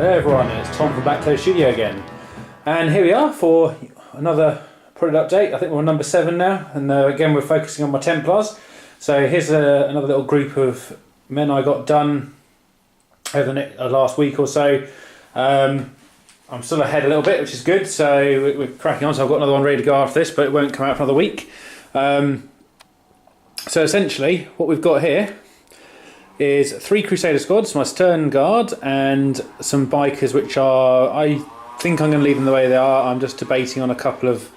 Hello everyone, it's Tom from BlackToad Studio again, and here we are for another product update. I think we're on number 7 now, and again we're focusing on my Templars. So here's another little group of men I got done over the last week or so. I'm still ahead a little bit, which is good, so we're cracking on. So I've got another one ready to go after this, but it won't come out for another week. So essentially what we've got here is 3 Crusader squads, my Stern Guard, and some bikers, which are, I think I'm going to leave them the way they are. I'm just debating on a couple of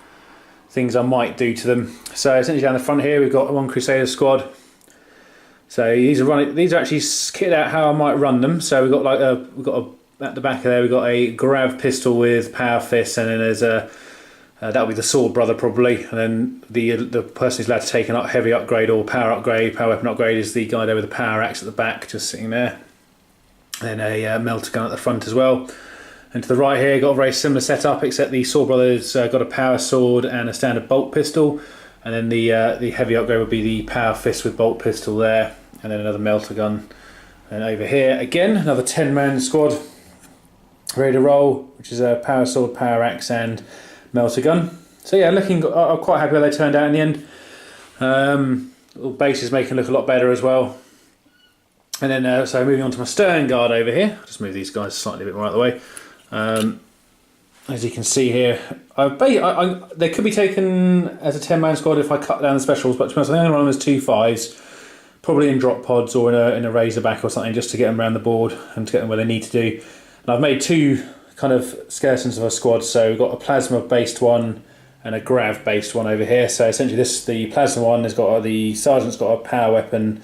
things I might do to them. So essentially down the front here we've got 1 Crusader squad. So these are actually kitted out how I might run them. So we've got at the back of there we've got a grav pistol with power fist, and then there's a that'll be the sword brother probably, and then the person who's allowed to take a heavy upgrade or power weapon upgrade is the guy there with the power axe at the back, just sitting there. And then a melter gun at the front as well. And to the right here, got a very similar setup, except the sword brother's got a power sword and a standard bolt pistol, and then the heavy upgrade would be the power fist with bolt pistol there, and then another melter gun. And over here again, another 10-man squad ready to roll, which is a power sword, power axe, and melter gun. So yeah, I'm quite happy how they turned out in the end. Little base is making it look a lot better as well. And then so moving on to my Stern Guard over here. I'll just move these guys slightly a bit more out of the way. As you can see here, they could be taken as a 10-man squad if I cut down the specials, but to be honest, I think I'm going to run them as 2 5s, probably in drop pods or in a razorback or something, just to get them around the board and to get them where they need to do. And I've made 2 kind of skeletons of a squad, so we've got a plasma based one and a grav based one over here. So essentially the plasma one has got, the sergeant's got a power weapon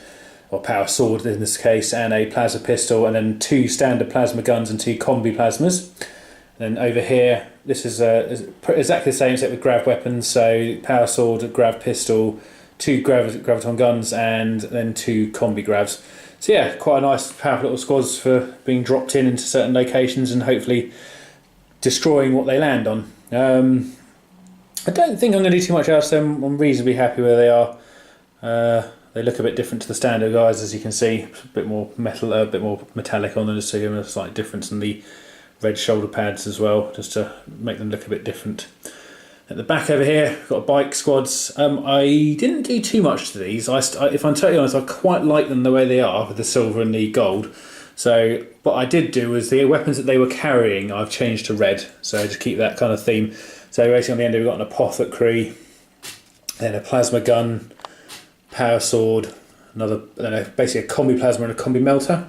or power sword in this case, and a plasma pistol, and then 2 standard plasma guns and 2 combi plasmas. And then over here this is exactly the same except with grav weapons, so power sword, grav pistol, 2 graviton guns, and then 2 combi gravs. So yeah, quite a nice powerful little squads for being dropped into certain locations and hopefully destroying what they land on. I don't think I'm going to do too much else. I'm reasonably happy where they are. They look a bit different to the standard guys, as you can see. A bit more metal, a bit more metallic on them, just to give them a slight difference in the red shoulder pads as well, just to make them look a bit different. At the back over here, we've got bike squads. I didn't do too much to these. If I'm totally honest, I quite like them the way they are, with the silver and the gold. So what I did do was the weapons that they were carrying I've changed to red, so just keep that kind of theme. So basically on the end we've got an apothecary, then a plasma gun, power sword, basically a combi plasma and a combi melter.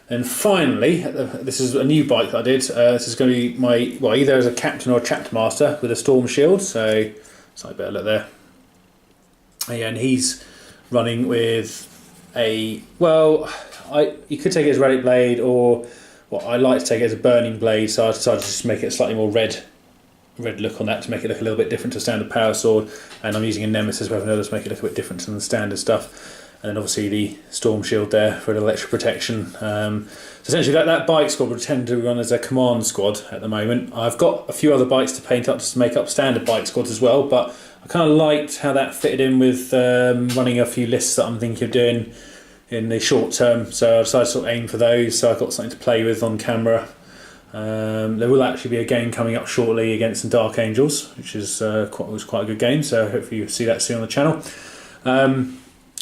And finally, this is a new bike that I did. This is going to be my, either as a captain or a chapter master with a storm shield. So slightly better look there. Yeah, and he's running with a, you could take it as relic blade, or what I like to take it as a burning blade. So I decided to just make it a slightly more red look on that to make it look a little bit different to standard power sword. And I'm using a nemesis weapon to make it look a bit different than the standard stuff. And then obviously the storm shield there for an electric protection. So essentially that bike squad would tend to run as a command squad at the moment. I've got a few other bikes to paint up just to make up standard bike squads as well, but I kind of liked how that fitted in with running a few lists that I'm thinking of doing in the short term. So I decided to sort of aim for those, so I've got something to play with on camera. There will actually be a game coming up shortly against some Dark Angels, which was quite a good game, so hopefully you'll see that soon on the channel.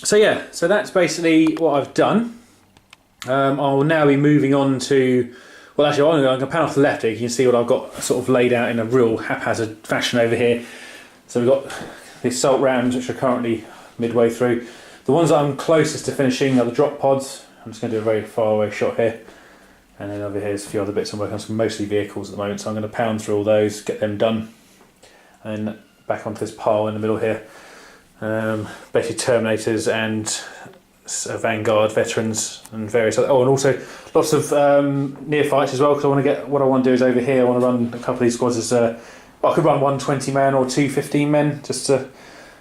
So yeah, so that's basically what I've done. I'll now be moving on to, I'm going to pan off the left here. You can see what I've got sort of laid out in a real haphazard fashion over here. So we've got the assault rounds, which are currently midway through. The ones that I'm closest to finishing are the drop pods. I'm just going to do a very far away shot here. And then over here's a few other bits I'm working on, some mostly vehicles at the moment, so I'm going to pound through all those, get them done. And then back onto this pile in the middle here. Basically Terminators and Vanguard veterans and various other, and also lots of neophytes as well, because what I want to do is over here I want to run a couple of these squads as I could run 1 20-man or 2 15-men just to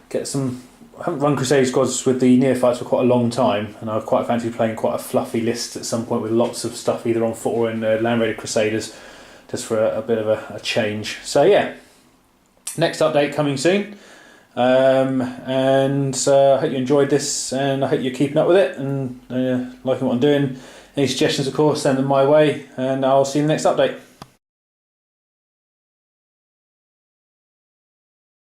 get some. I haven't run Crusade squads with the neophytes for quite a long time, and I quite fancy playing quite a fluffy list at some point with lots of stuff either on foot or in Land Raider Crusaders, just for a bit of a change. So yeah, next update coming soon. I hope you enjoyed this, and I hope you're keeping up with it and liking what I'm doing. Any suggestions, of course, send them my way, and I'll see you in the next update.